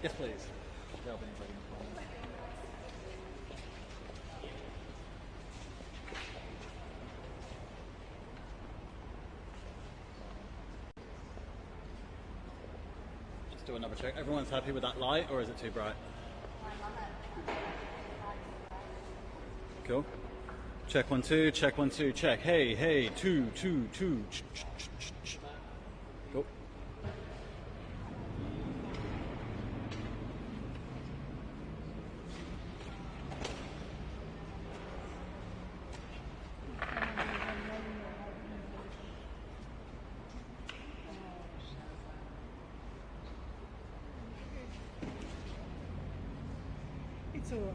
Yes, please. There'll be anybody in front. Just do another check. Everyone's happy with that light, or is it too bright? Cool. Check 1 2. Check 1 2. Check. Hey, hey. 2 2 2. Cool. It's all right.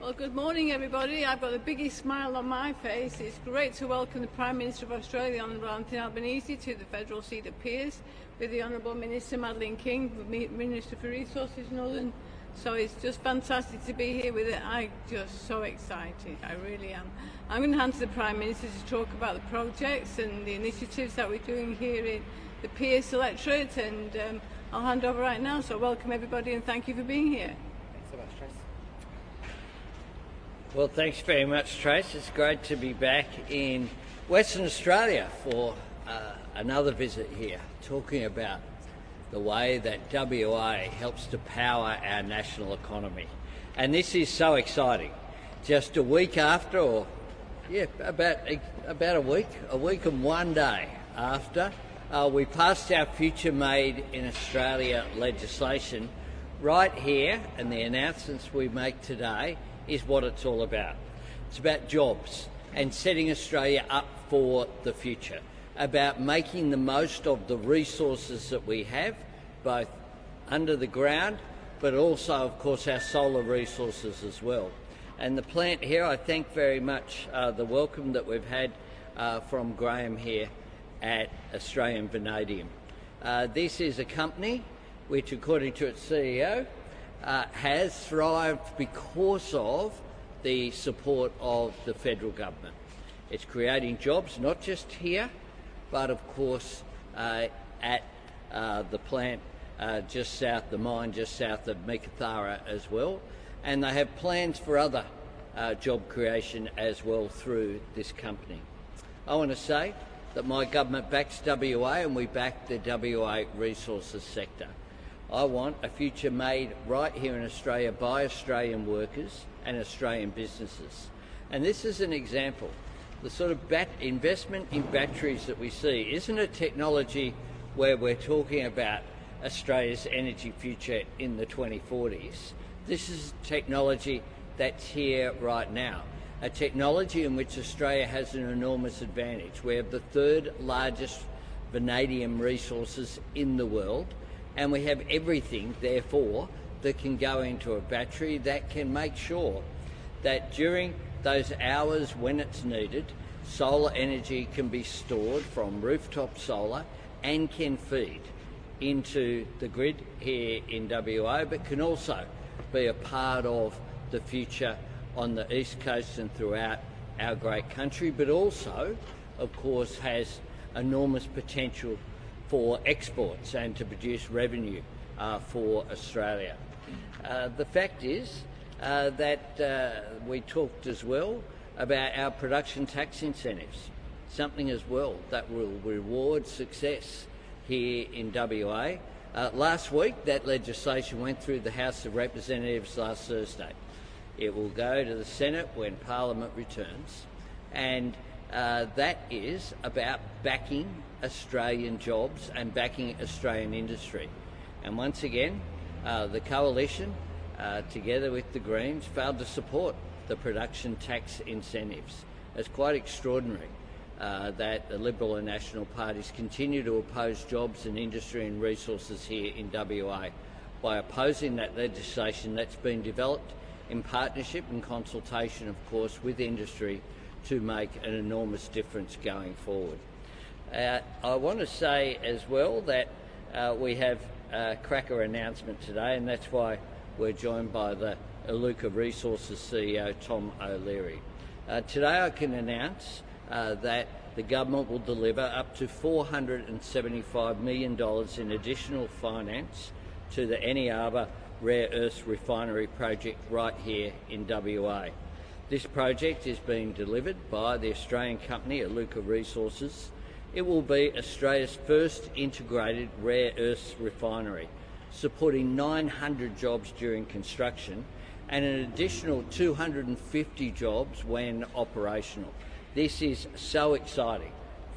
Well, good morning, everybody. I've got the biggest smile on my face. It's great to welcome the Prime Minister of Australia, Honourable Anthony Albanese, to the federal seat of Perth, with the Honourable Minister Madeleine King, Minister for Resources Northern. So it's just fantastic to be here with it. I'm just so excited. I really am. I'm going to hand to the Prime Minister to talk about the projects and the initiatives that we're doing here in the Perth electorate, and I'll hand over right now. So welcome, everybody, and thank you for being here. Thanks so much, Trace. Well, thanks very much, Trace. It's great to be back in Western Australia for another visit here, talking about the way that WA helps to power our national economy. And this is so exciting. Just a week after, or about a week and 1 day after, we passed our Future Made in Australia legislation right here, and the announcements we make today is what it's all about. It's about jobs and setting Australia up for the future, about making the most of the resources that we have, both under the ground, but also, of course, our solar resources as well. And the plant here, I thank very much the welcome that we've had from Graham here at Australian Vanadium. This is a company which, according to its CEO, has thrived because of the support of the federal government. It's creating jobs not just here, but of course at the plant just south, the mine just south of Meekatharra as well, and they have plans for other job creation as well through this company. I want to say that my government backs WA, and we back the WA resources sector. I want a future made right here in Australia by Australian workers and Australian businesses. And this is an example. The sort of investment in batteries that we see isn't a technology where we're talking about Australia's energy future in the 2040s. This is technology that's here right now, a technology in which Australia has an enormous advantage. We have the third largest vanadium resources in the world, and we have everything, therefore, that can go into a battery that can make sure that during those hours when it's needed, solar energy can be stored from rooftop solar and can feed into the grid here in WA, but can also be a part of the future on the East Coast and throughout our great country, but also, of course, has enormous potential for exports and to produce revenue for Australia. The fact is that we talked as well about our production tax incentives, something as well that will reward success here in WA. Last week that legislation went through the House of Representatives last Thursday. It will go to the Senate when Parliament returns, and that is about backing Australian jobs and backing Australian industry. And once again, the coalition, together with the Greens, failed to support the production tax incentives. It's quite extraordinary that the Liberal and National parties continue to oppose jobs and industry and resources here in WA by opposing that legislation that's been developed in partnership and consultation, of course, with industry to make an enormous difference going forward. I want to say as well that we have a cracker announcement today, and that's why we're joined by the Iluka Resources CEO, Tom O'Leary. Today I can announce that the government will deliver up to $475 million in additional finance to the Eneabba Rare Earths Refinery project right here in WA. This project is being delivered by the Australian company Iluka Resources. It will be Australia's first integrated rare earths refinery, supporting 900 jobs during construction and an additional 250 jobs when operational. This is so exciting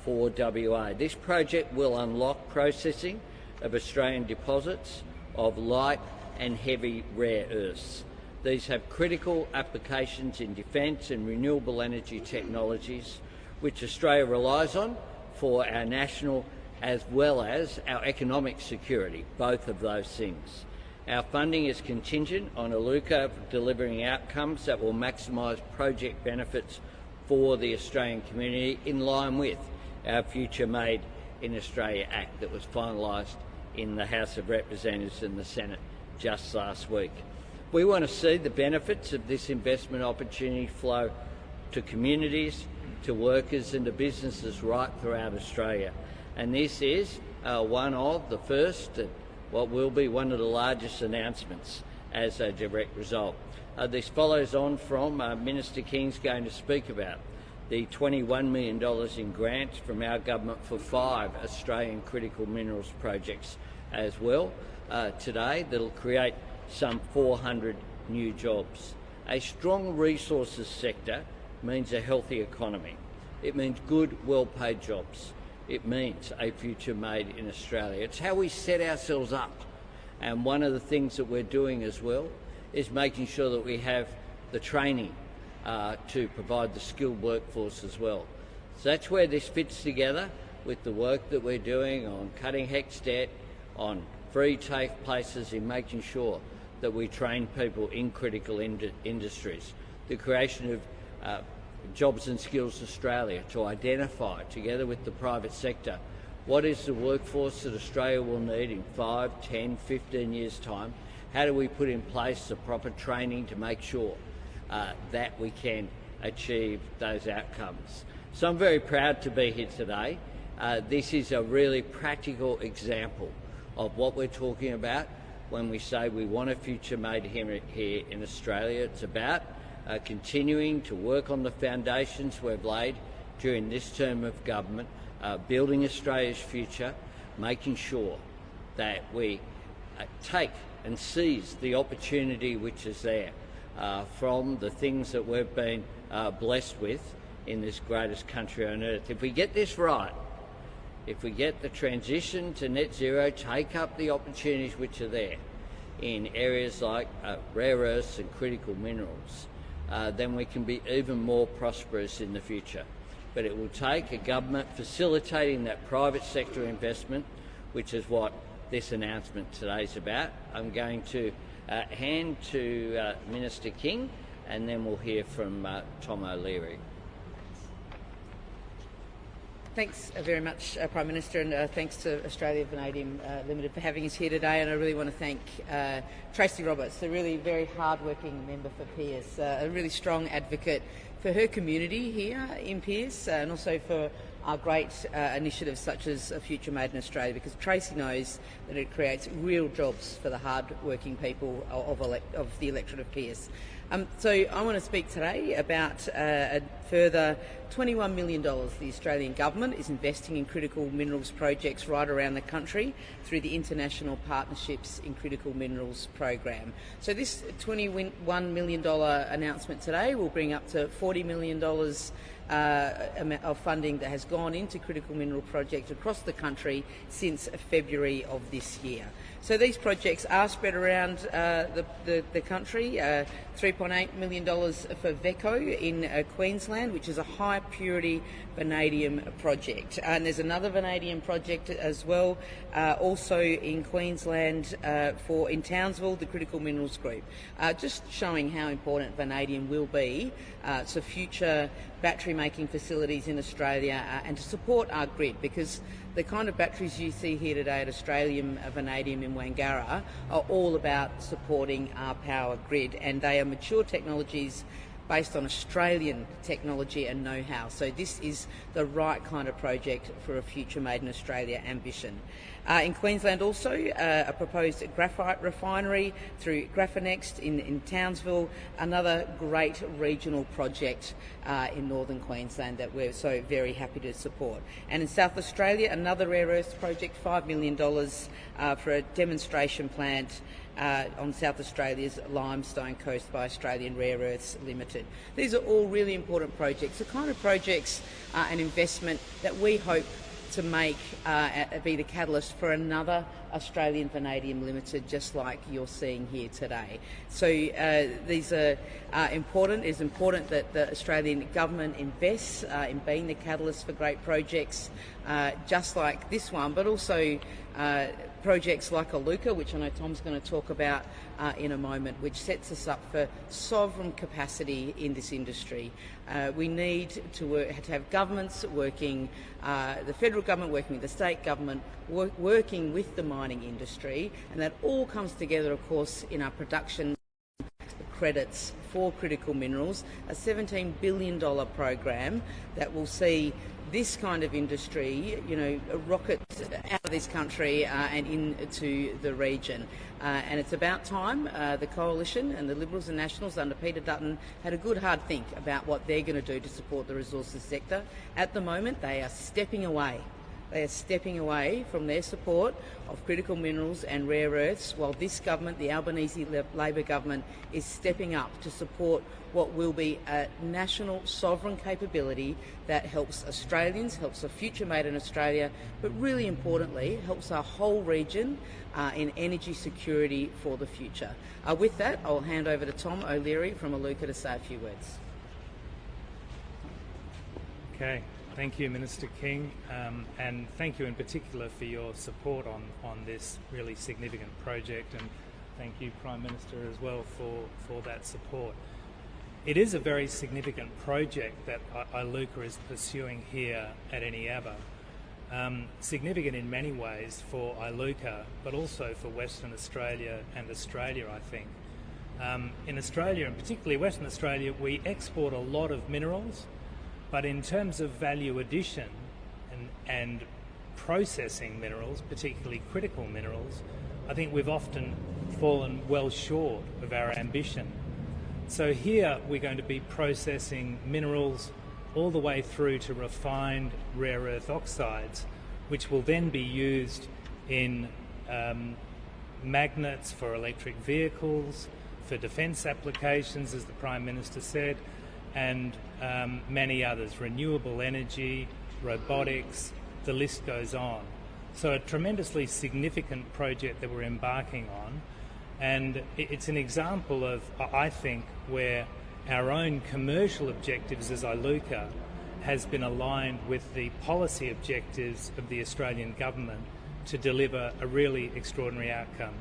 for WA. This project will unlock processing of Australian deposits of light and heavy rare earths. These have critical applications in defence and renewable energy technologies, which Australia relies on for our national as well as our economic security, both of those things. Our funding is contingent on Iluka delivering outcomes that will maximise project benefits for the Australian community in line with our Future Made in Australia Act that was finalised in the House of Representatives and the Senate just last week. We want to see the benefits of this investment opportunity flow to communities, to workers and to businesses right throughout Australia. And this is one of the first, what will be one of the largest announcements as a direct result. This follows on from Minister King's going to speak about the $21 million in grants from our government for 5 Australian critical minerals projects as well today that'll create some 400 new jobs. A strong resources sector means a healthy economy. It means good, well-paid jobs. It means a future made in Australia. It's how we set ourselves up. And one of the things that we're doing as well is making sure that we have the training to provide the skilled workforce as well. So that's where this fits together with the work that we're doing on cutting HECS debt, on free TAFE places, in making sure that we train people in critical industries. The creation of Jobs and Skills Australia to identify, together with the private sector, what is the workforce that Australia will need in 5, 10, 15 years' time? How do we put in place the proper training to make sure that we can achieve those outcomes? So I'm very proud to be here today. This is a really practical example of what we're talking about when we say we want a future made here in Australia. It's about continuing to work on the foundations we've laid during this term of government, building Australia's future, making sure that we take and seize the opportunity which is there from the things that we've been blessed with in this greatest country on earth. If we get this right, if we get the transition to net zero, take up the opportunities which are there in areas like rare earths and critical minerals, then we can be even more prosperous in the future. But it will take a government facilitating that private sector investment, which is what this announcement today is about. I'm going to hand to Minister King, and then we'll hear from Tom O'Leary. Thanks very much, Prime Minister, and thanks to Australia Vanadium Limited for having us here today. And I really want to thank Tracy Roberts, a really very hard-working member for Pierce, a really strong advocate for her community here in Pierce, and also for our great initiatives such as Future Made in Australia, because Tracy knows that it creates real jobs for the hard-working people of the electorate of Pierce. So I want to speak today about a further $21 million the Australian Government is investing in critical minerals projects right around the country through the International Partnerships in Critical Minerals program. So this $21 million announcement today will bring up to $40 million of funding that has gone into critical mineral projects across the country since February of this year. So these projects are spread around the country. $3.8 million for VECO in Queensland, which is a high purity vanadium project. And there's another vanadium project as well, also in Queensland in Townsville, the Critical Minerals Group. Just showing how important vanadium will be to future battery making facilities in Australia and to support our grid, because the kind of batteries you see here today at Australian Vanadium in Wangara are all about supporting our power grid, and they are mature technologies based on Australian technology and know-how. So this is the right kind of project for a future made in Australia ambition. In Queensland also, a proposed graphite refinery through Graphinext in Townsville, another great regional project in northern Queensland that we're so very happy to support. And in South Australia, another rare earths project, $5 million for a demonstration plant on South Australia's Limestone Coast by Australian Rare Earths Limited. These are all really important projects, the kind of projects and investment that we hope to make be the catalyst for another Australian Vanadium Limited, just like you're seeing here today. So these are important. It's important that the Australian government invests in being the catalyst for great projects just like this one, but also projects like Aluka, which I know Tom's going to talk about in a moment, which sets us up for sovereign capacity in this industry. We need to have governments working, the federal government working with the state government, working with the mining industry, and that all comes together, of course, in our production credits for critical minerals, a $17 billion program that will see this kind of industry, rocket out of this country and into the region. And it's about time the Coalition and the Liberals and Nationals under Peter Dutton had a good hard think about what they're going to do to support the resources sector. At the moment, they are stepping away. They are stepping away from their support of critical minerals and rare earths, while this government, the Albanese Labor government, is stepping up to support what will be a national sovereign capability that helps Australians, helps a future made in Australia, but really importantly, helps our whole region in energy security for the future. With that, I'll hand over to Tom O'Leary from Aluka to say a few words. Okay. Thank you, Minister King, and thank you in particular for your support on this really significant project, and thank you, Prime Minister, as well for that support. It is a very significant project that Iluka is pursuing here at Eneabba. Significant in many ways for Iluka, but also for Western Australia and Australia, I think. In Australia, and particularly Western Australia, we export a lot of minerals, but in terms of value addition and processing minerals, particularly critical minerals, I think we've often fallen well short of our ambition. So here we're going to be processing minerals all the way through to refined rare earth oxides, which will then be used in magnets for electric vehicles, for defence applications, as the Prime Minister said, and many others, renewable energy, robotics, the list goes on. So a tremendously significant project that we're embarking on, and it's an example of, I think, where our own commercial objectives as Iluka has been aligned with the policy objectives of the Australian government to deliver a really extraordinary outcome.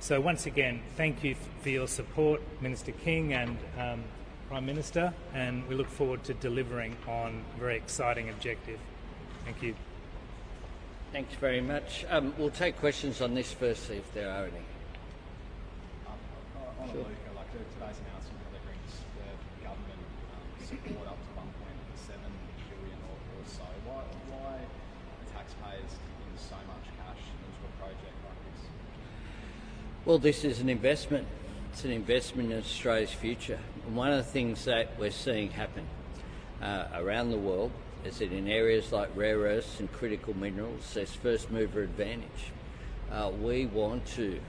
So once again, thank you for your support, Minister King and Prime Minister, and we look forward to delivering on a very exciting objective. Thank you. Thanks very much. We'll take questions on this first, see if there are any. On Aluka, like today's announcement brings the government support up to 1.7 billion or so. Why the taxpayers in so much cash into a project like this? Well, this is an investment. It's an investment in Australia's future. And one of the things that we're seeing happen around the world is that in areas like rare earths and critical minerals, there's first mover advantage. We want to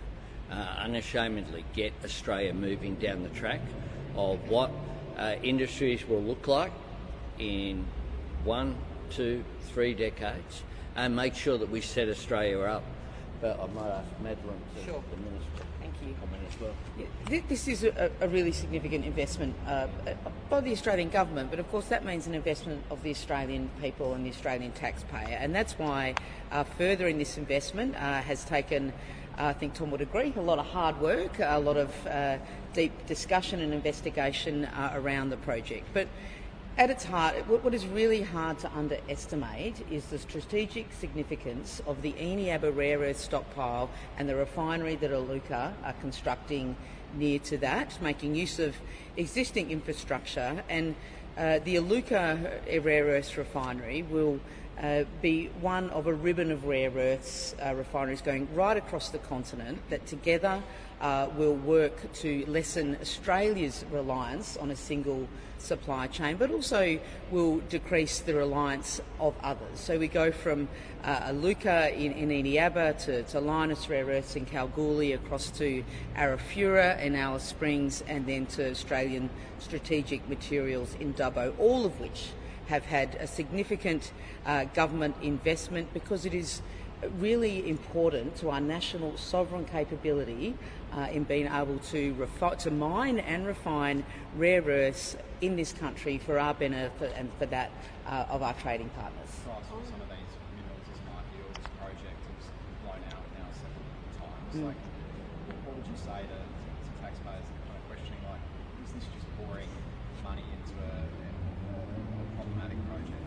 unashamedly get Australia moving down the track of what industries will look like in 1, 2, 3 decades, and make sure that we set Australia up. But I might ask Madeline to Sure. the Minister. Thank you. Comment as well. Yeah, this is a really significant investment by the Australian government, but of course that means an investment of the Australian people and the Australian taxpayer, and that's why furthering this investment has taken, I think Tom would agree, a lot of hard work, a lot of deep discussion and investigation around the project. But at its heart, what is really hard to underestimate is the strategic significance of the Eneabba rare earth stockpile and the refinery that Iluka are constructing near to that, making use of existing infrastructure. And the Iluka rare earths refinery will be one of a ribbon of rare earths refineries going right across the continent that together will work to lessen Australia's reliance on a single supply chain, but also will decrease the reliance of others. So we go from Iluka in Eneabba to Lynas Rare Earths in Kalgoorlie, across to Arafura in Alice Springs, and then to Australian Strategic Materials in Dubbo, all of which have had a significant government investment because it is really important to our national sovereign capability in being able to mine and refine rare earths in this country for our benefit and for that of our trading partners. Price for some of these minerals is might be, or this project is blown out now times. Like, what would you say to taxpayers that are kind of questioning, like, is this just pouring money into a problematic project?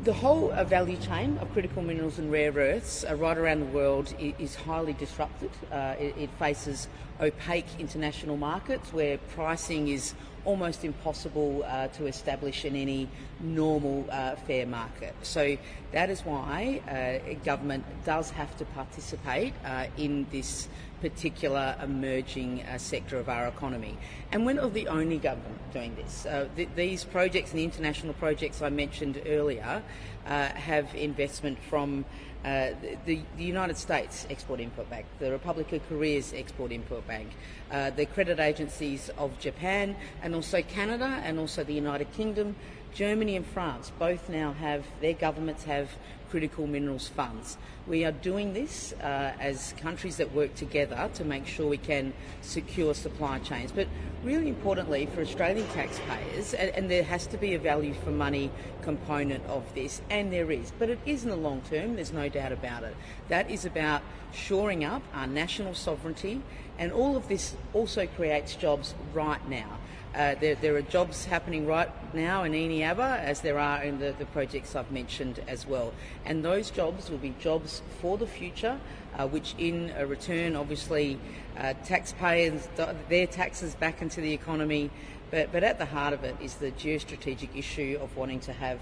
The whole value chain of critical minerals and rare earths right around the world is highly disrupted. It faces opaque international markets where pricing is almost impossible to establish in any normal fair market. So that is why government does have to participate in this particular emerging sector of our economy. And we're not the only government doing this. These projects and the international projects I mentioned earlier have investment from the United States Export-Import Bank, the Republic of Korea's Export-Import Bank, the credit agencies of Japan, and also Canada, and also the United Kingdom. Germany and France both now have, their governments have critical minerals funds. We are doing this as countries that work together to make sure we can secure supply chains. But really importantly for Australian taxpayers, and there has to be a value for money component of this, and there is, but it is in the long term, there's no doubt about it. That is about shoring up our national sovereignty, and all of this also creates jobs right now. There are jobs happening right now in Eneabba, as there are in the projects I've mentioned as well. And those jobs will be jobs for the future, which in return, obviously, taxpayers, their taxes back into the economy. But at the heart of it is the geostrategic issue of wanting to have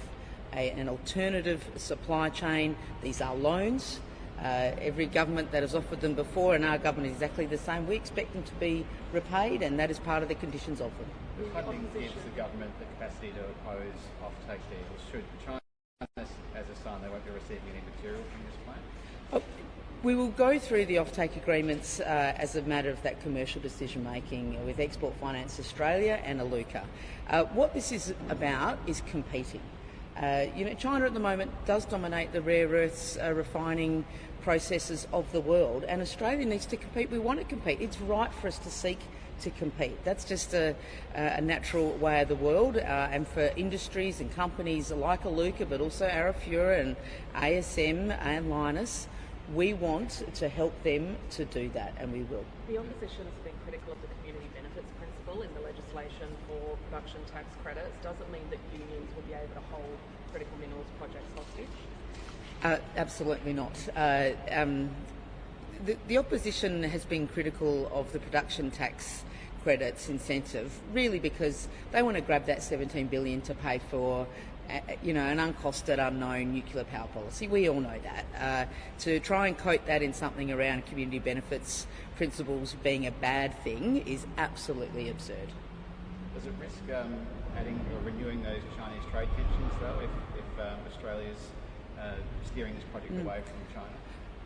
an alternative supply chain. These are loans. Every government that has offered them before, and our government is exactly the same, we expect them to be repaid, and that is part of the conditions of them. The funding gives the government the capacity to oppose off-take deals. Should China, as a sign, they won't be receiving any material from this plan? We will go through the off-take agreements as a matter of that commercial decision-making with Export Finance Australia and Aluka. What this is about is competing. China at the moment does dominate the rare earths refining processes of the world, and Australia needs to compete. We want to compete. It's right for us to seek to compete. That's just a natural way of the world, and for industries and companies like Aluka, but also Arafura and ASM and Linus, we want to help them to do that, and we will. The opposition has been critical of the community benefits principle in the legislation for production tax credits. Does it mean that unions will be able to hold critical minerals projects hostage? Absolutely not. The opposition has been critical of the production tax credits incentive, really because they want to grab that $17 billion to pay for an uncosted, unknown nuclear power policy. We all know that. To try and coat that in something around community benefits principles being a bad thing is absolutely absurd. Does it risk adding or renewing those Chinese trade tensions, though, if Australia's steering this project away from China?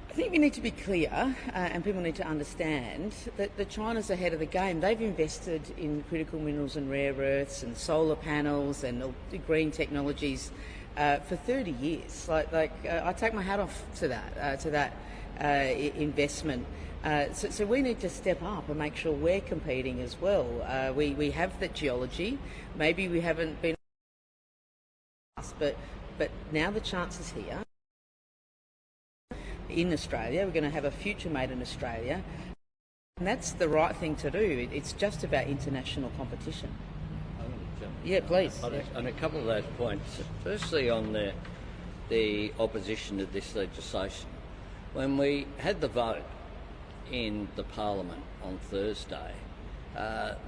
I think we need to be clear, and people need to understand that China's ahead of the game. They've invested in critical minerals and rare earths and solar panels and green technologies for 30 years. I take my hat off to that investment. So we need to step up and make sure we're competing as well. We have that geology. Maybe we haven't been, but now the chance is here. In Australia, we're going to have a future made in Australia, and that's the right thing to do. It's just about international competition. Yeah, please. On a couple of those points. Firstly, on the opposition to this legislation, when we had the vote in the Parliament on Thursday,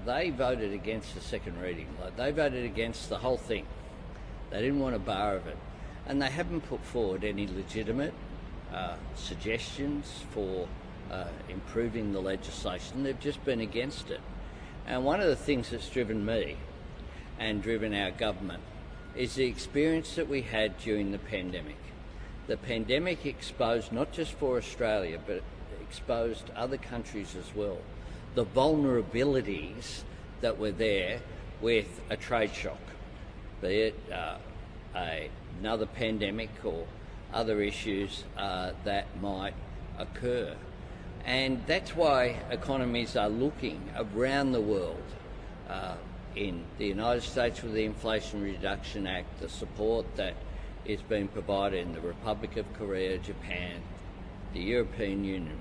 they voted against the second reading. They voted against the whole thing. They didn't want a bar of it, and they haven't put forward any legitimate suggestions for improving the legislation. They've just been against it. And one of the things that's driven me and driven our government is the experience that we had during the pandemic. The pandemic exposed, not just for Australia, but exposed other countries as well, the vulnerabilities that were there with a trade shock, be it another pandemic or other issues that might occur. And that's why economies are looking around the world, in the United States with the Inflation Reduction Act, the support that is being provided in the Republic of Korea, Japan, the European Union.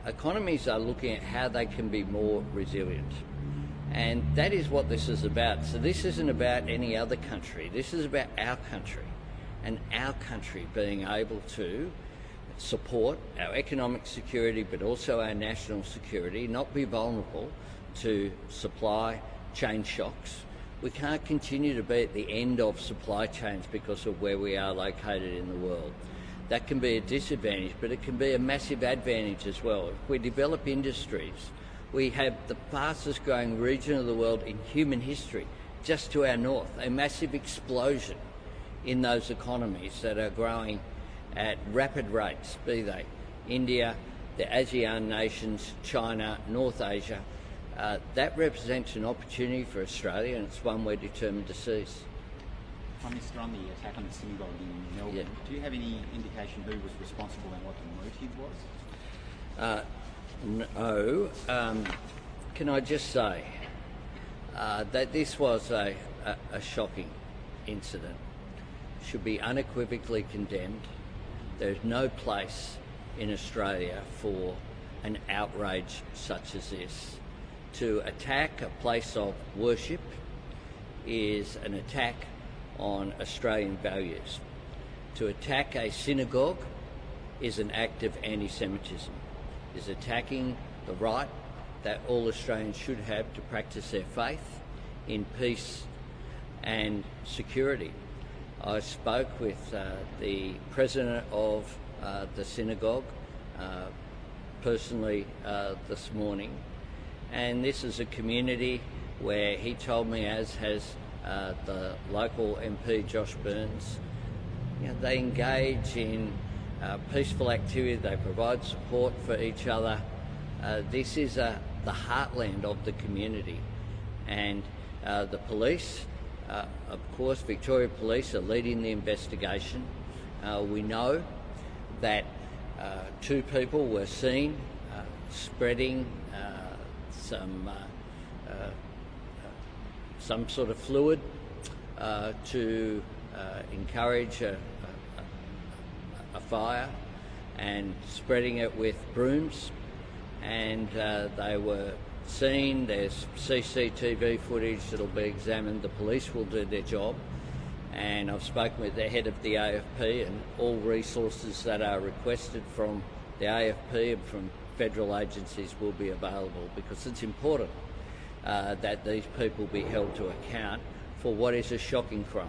Economies are looking at how they can be more resilient. And that is what this is about. So this isn't about any other country. This is about our country, and our country being able to support our economic security but also our national security, not be vulnerable to supply chain shocks. We can't continue to be at the end of supply chains because of where we are located in the world. That can be a disadvantage, but it can be a massive advantage as well. If we develop industries, we have the fastest growing region of the world in human history, just to our north, a massive explosion in those economies that are growing at rapid rates, be they India, the ASEAN nations, China, North Asia. That represents an opportunity for Australia, and it's one we're determined to seize. Prime Minister, on the attack on the synagogue in Melbourne, do you have any indication who was responsible and what the motive was? No. Can I just say that this was a shocking incident, should be unequivocally condemned. There's no place in Australia for an outrage such as this. To attack a place of worship is an attack on Australian values. To attack a synagogue is an act of anti-Semitism, is attacking the right that all Australians should have to practice their faith in peace and security. I spoke with the president of the synagogue personally this morning, and this is a community where he told me, as has the local MP Josh Burns, they engage in peaceful activity, they provide support for each other. This is the heartland of the community, and the police, of course, Victoria Police are leading the investigation. We know that 2 people were seen spreading some sort of fluid to encourage a fire, and spreading it with brooms, and they were seen. There's CCTV footage that'll be examined. The police will do their job, and I've spoken with the head of the AFP, and all resources that are requested from the AFP and from federal agencies will be available, because it's important that these people be held to account for what is a shocking crime.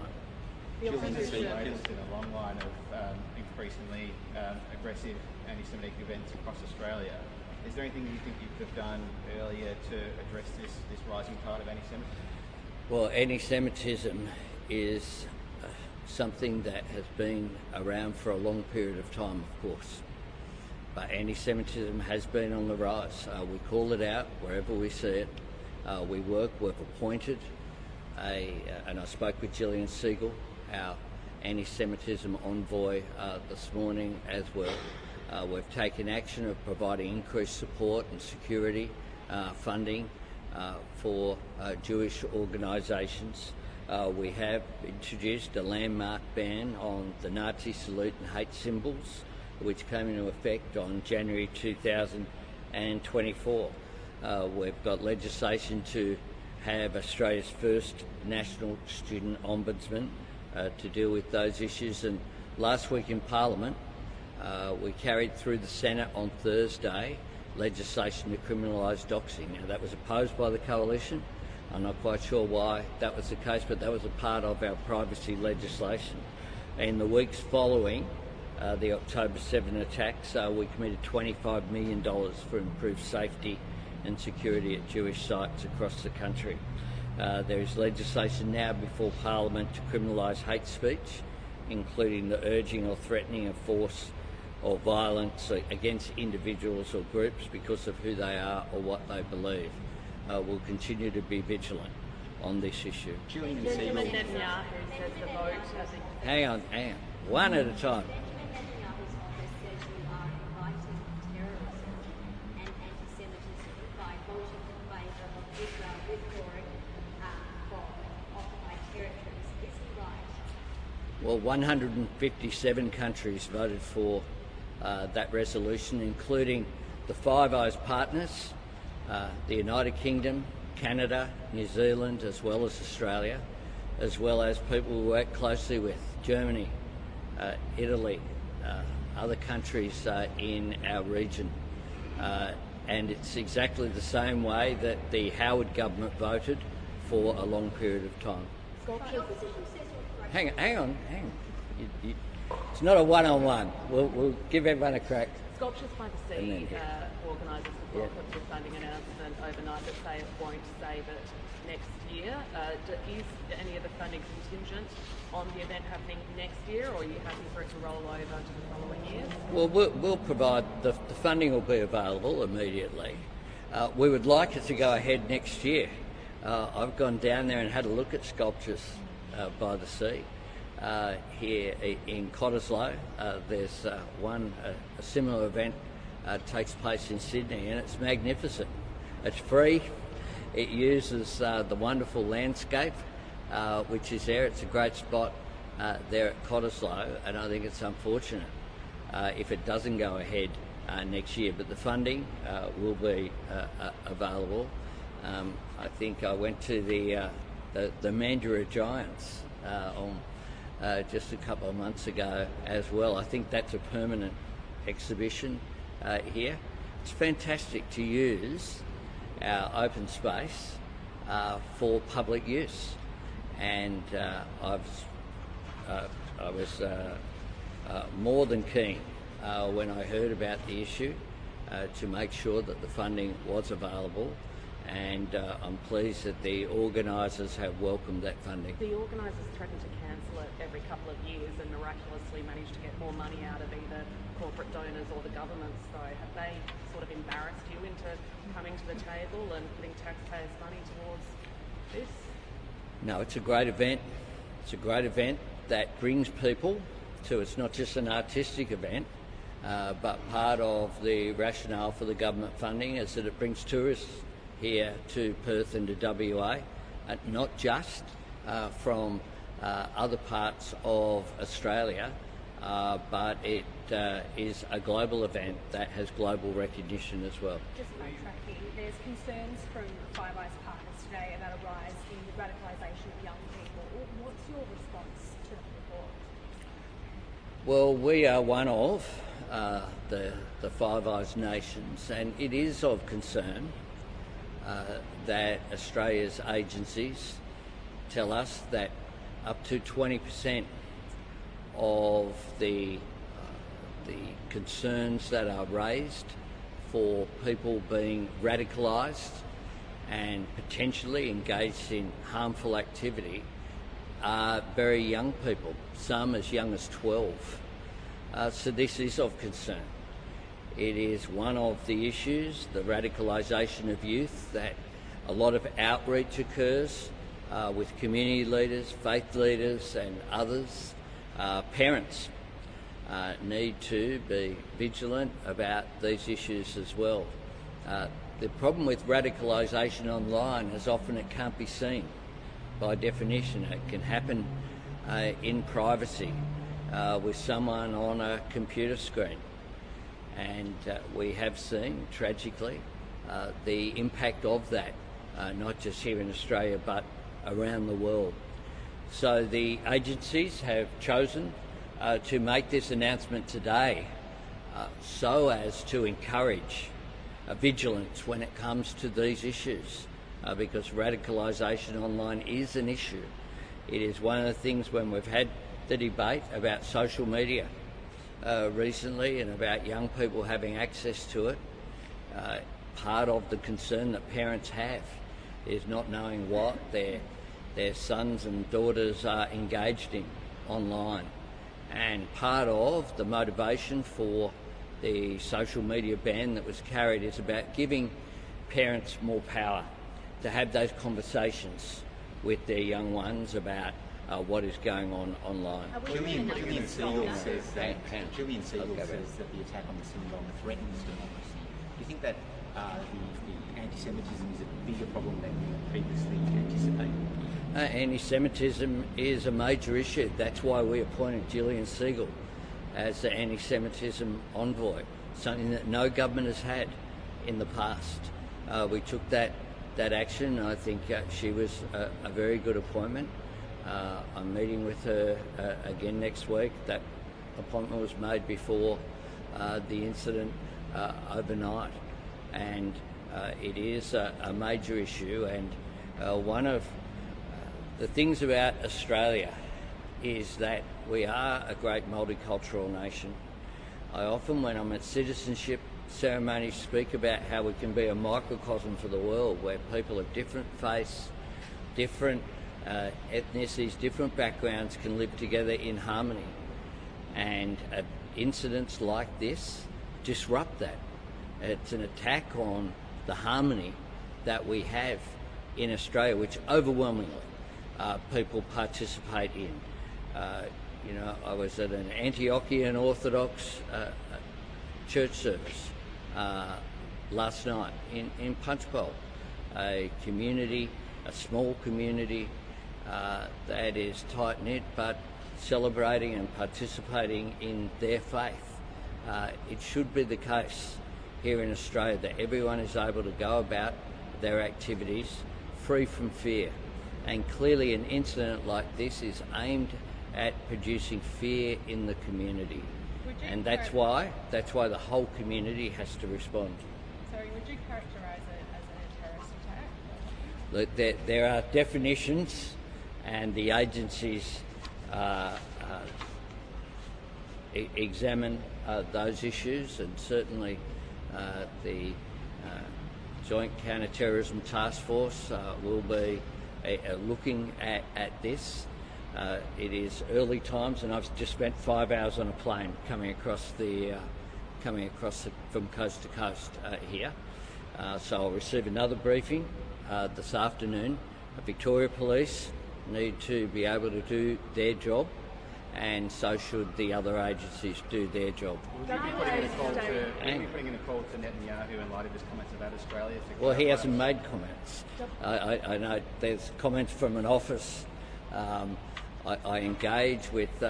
There's been a long line of increasingly aggressive anti-Semitic events across Australia. Is there anything you think you could have done earlier to address this rising tide of anti-Semitism? Well, anti-Semitism is something that has been around for a long period of time, of course. But anti-Semitism has been on the rise. We call it out wherever we see it. We've appointed and I spoke with Gillian Siegel, our anti-Semitism envoy, this morning as well. We've taken action of providing increased support and security funding for Jewish organisations. We have introduced a landmark ban on the Nazi salute and hate symbols, which came into effect on January 2024. We've got legislation to have Australia's first national student ombudsman to deal with those issues. And last week in Parliament, we carried through the Senate on Thursday legislation to criminalise doxing. Now, that was opposed by the Coalition. I'm not quite sure why that was the case, but that was a part of our privacy legislation. In the weeks following the October 7 attacks, we committed $25 million for improved safety and security at Jewish sites across the country. There is legislation now before Parliament to criminalise hate speech, including the urging or threatening of force or violence against individuals or groups because of who they are or what they believe. We'll continue to be vigilant on this issue. Hang on, one at a time. Well, 157 countries voted for that resolution, including the Five Eyes partners, the United Kingdom, Canada, New Zealand, as well as Australia, as well as people we work closely with, Germany, Italy, other countries in our region. And it's exactly the same way that the Howard government voted for a long period of time. Hang on. It's not a one-on-one. We'll give everyone a crack. Sculptures by the Sea organisers have welcomed the funding announcement overnight that say it won't save it next year. Is any of the funding contingent on the event happening next year, or are you happy for it to roll over to the following years? Well, we'll provide, the funding will be available immediately. We would like it to go ahead next year. I've gone down there and had a look at Sculptures by the Sea. Here in Cottesloe, there's a similar event takes place in Sydney, and it's magnificent. It's free. It uses the wonderful landscape which is there. It's a great spot there at Cottesloe, and I think it's unfortunate if it doesn't go ahead next year. But the funding will be available. I think I went to the Mandurah Giants on just a couple of months ago as well. I think that's a permanent exhibition here. It's fantastic to use our open space for public use, and I was more than keen when I heard about the issue to make sure that the funding was available, and I'm pleased that the organisers have welcomed that funding. The organisers threaten to cancel it every couple of years and miraculously manage to get more money out of either corporate donors or the government. So have they sort of embarrassed you into coming to the table and putting taxpayers' money towards this? No, it's a great event. It's a great event that brings people to, it's not just an artistic event, but part of the rationale for the government funding is that it brings tourists here to Perth and to WA, not just from other parts of Australia, but it is a global event that has global recognition as well. Just backtracking, there's concerns from Five Eyes partners today about a rise in the radicalisation of young people. What's your response to the report? Well, we are one of the Five Eyes nations, and it is of concern that Australia's agencies tell us that up to 20% of the concerns that are raised for people being radicalised and potentially engaged in harmful activity are very young people, some as young as 12. So this is of concern. It is one of the issues, the radicalisation of youth, that a lot of outreach occurs with community leaders, faith leaders and others. Parents need to be vigilant about these issues as well. The problem with radicalisation online is often it can't be seen by definition. It can happen in privacy with someone on a computer screen. And we have seen, tragically, the impact of that, not just here in Australia, but around the world. So the agencies have chosen to make this announcement today so as to encourage vigilance when it comes to these issues, because radicalisation online is an issue. It is one of the things when we've had the debate about social media recently and about young people having access to it, part of the concern that parents have is not knowing what their sons and daughters are engaged in online. And part of the motivation for the social media ban that was carried is about giving parents more power to have those conversations with their young ones about what is going on online. Julian Siegel says that the attack on the synagogue threatens democracy. Do you think that the anti-Semitism is a bigger problem than you previously anticipated? Anti-Semitism is a major issue. That's why we appointed Julian Siegel as the anti-Semitism envoy, something that no government has had in the past. We took that action. I think she was a very good appointment. I'm meeting with her again next week. That appointment was made before the incident overnight, and it is a major issue. And one of the things about Australia is that we are a great multicultural nation. I often, when I'm at citizenship ceremonies, speak about how we can be a microcosm for the world, where people of different faiths, different ethnicities, different backgrounds can live together in harmony. And incidents like this disrupt that. It's an attack on the harmony that we have in Australia, which overwhelmingly people participate in. I was at an Antiochian Orthodox church service last night in Punchbowl, a community, a small community that is tight-knit but celebrating and participating in their faith. It should be the case here in Australia that everyone is able to go about their activities free from fear. And clearly an incident like this is aimed at producing fear in the community. And that's why the whole community has to respond. Sorry, would you characterise it as a terrorist attack? Look, there are definitions, and the agencies examine those issues, and certainly the Joint Counter-Terrorism Task Force will be looking at this. It is early times, and I've just spent 5 hours on a plane coming across from coast to coast here. So I'll receive another briefing this afternoon. Victoria Police need to be able to do their job, and so should the other agencies do their job. Will you be putting in a call to Netanyahu in light of his comments about Australia? Well, he hasn't made comments. I know there's comments from an office. I engage with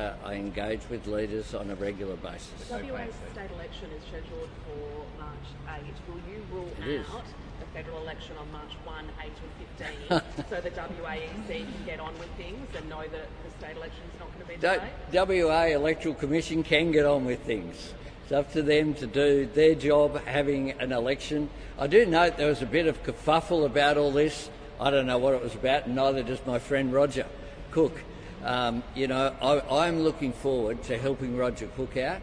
leaders on a regular basis. The WA state election is scheduled for March 8. Will you rule out the federal election on March 1, 8 and 15 so the WAEC can get on with things and know that the state election is not going to be delayed? WA Electoral Commission can get on with things. It's up to them to do their job having an election. I do note there was a bit of kerfuffle about all this. I don't know what it was about, and neither does my friend Roger Cook. I'm looking forward to helping Roger Cook out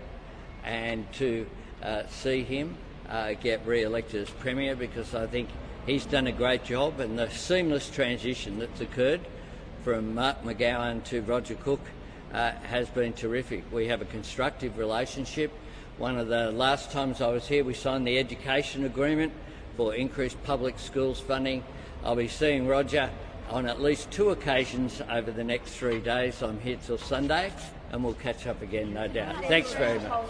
and to see him get re-elected as Premier, because I think he's done a great job, and the seamless transition that's occurred from Mark McGowan to Roger Cook has been terrific. We have a constructive relationship. One of the last times I was here, we signed the education agreement for increased public schools funding. I'll be seeing Roger on at least 2 occasions over the next 3 days. I'm here till Sunday, and we'll catch up again, no doubt. Thanks very much.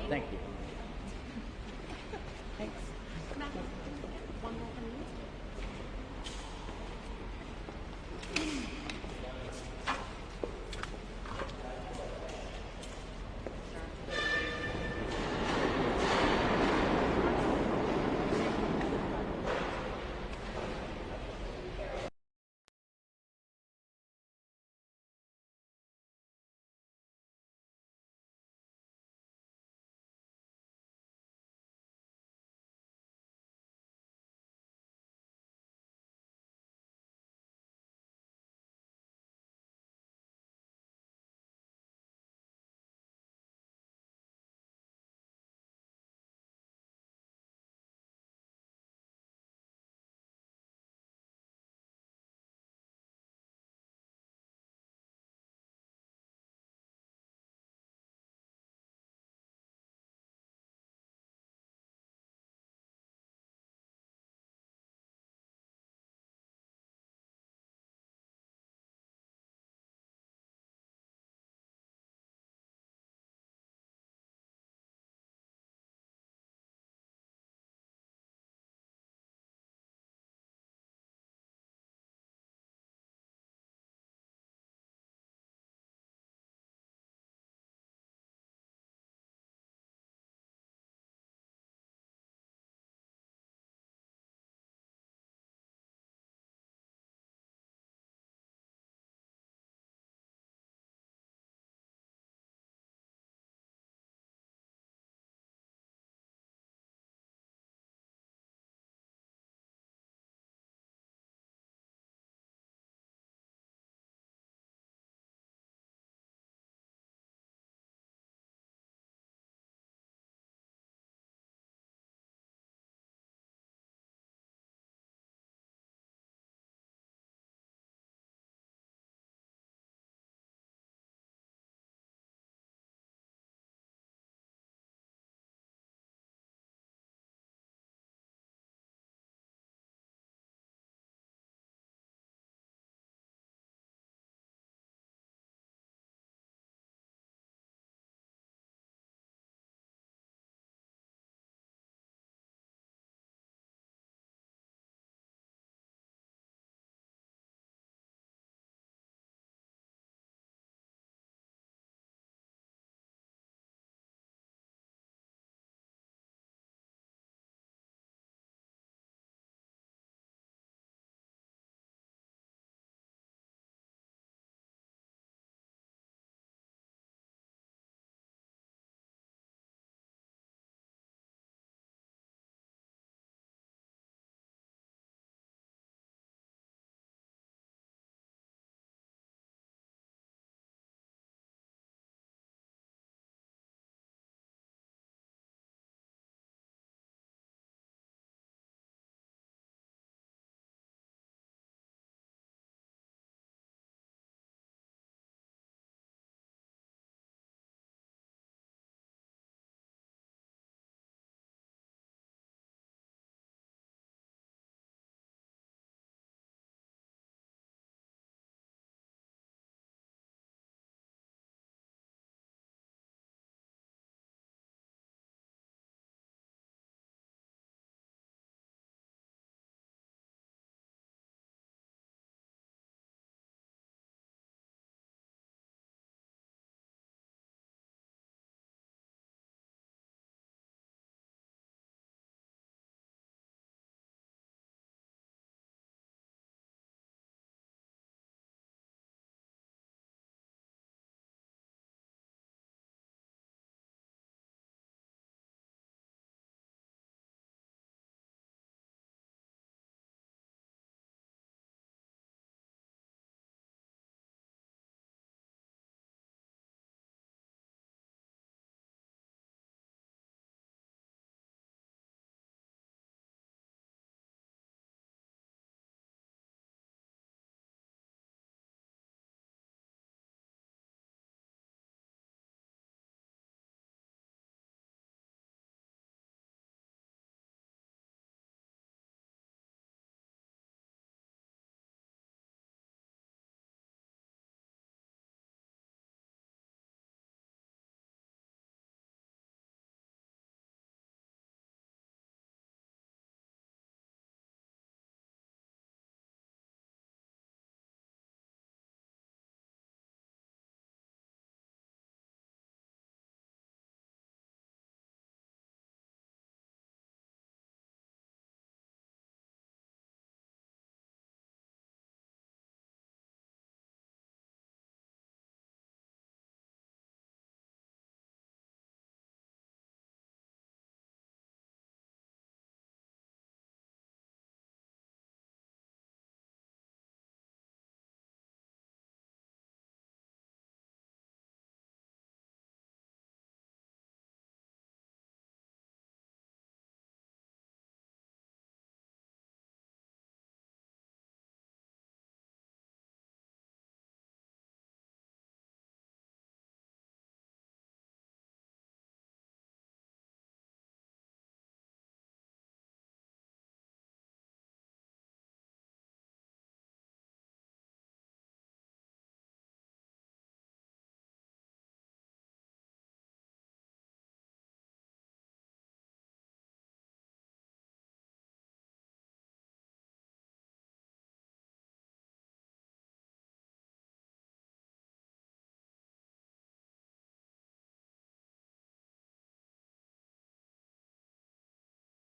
Thank you.